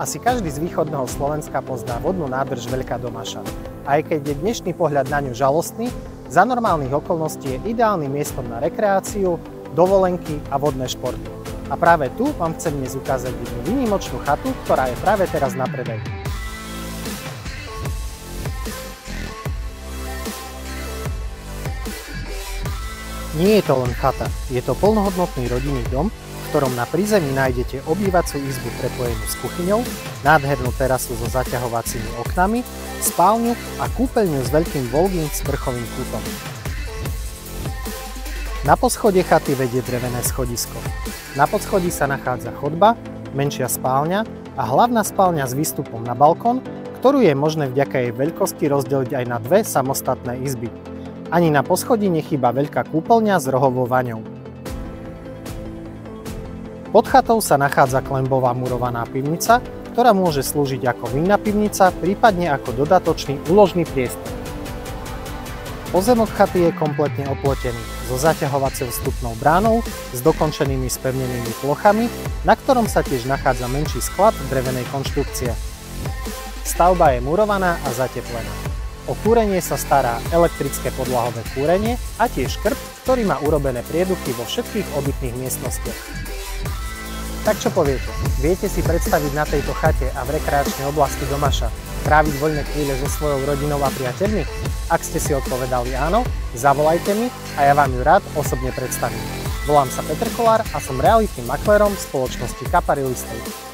Asi každý z východného Slovenska pozná vodnú nádrž Veľká Domaša. Aj keď je dnešný pohľad na ňu žalostný, za normálnych okolností je ideálnym miestom na rekreáciu, dovolenky a vodné športy. A práve tu vám chcem dnes ukázať jednu výnimočnú chatu, ktorá je práve teraz na predaj. Nie je to len chata, je to plnohodnotný rodinný dom, v ktorom na prízemí nájdete obývaciu izbu prepojenú s kuchyňou, nádhernú terasu so zaťahovacími oknami, spálňu a kúpeľňu s veľkým voľným sprchovým kútom. Na poschodie chaty vedie drevené schodisko. Na podschodí sa nachádza chodba, menšia spálňa a hlavná spálňa s výstupom na balkón, ktorú je možné vďaka jej veľkosti rozdeliť aj na dve samostatné izby. Ani na poschodí nechýba veľká kúpeľňa s rohovou vaňou. Pod chatou sa nachádza klenbová murovaná pivnica, ktorá môže slúžiť ako vinná pivnica, prípadne ako dodatočný úložný priestor. Pozemok chaty je kompletne oplotený so zaťahovacou vstupnou bránou s dokončenými spevnenými plochami, na ktorom sa tiež nachádza menší sklad drevenej konštrukcie. Stavba je murovaná a zateplená. O kúrenie sa stará elektrické podlahové kúrenie a tiež krb, ktorý má urobené prieduchy vo všetkých obytných miestnostiach. Tak čo poviete? Viete si predstaviť na tejto chate a v rekreačnej oblasti Domaša tráviť voľné chvíle so svojou rodinou a priateľmi? Ak ste si odpovedali áno, zavolajte mi a ja vám ju rád osobne predstavím. Volám sa Peter Kolár a som realitným maklérom spoločnosti Kappa Real Estate.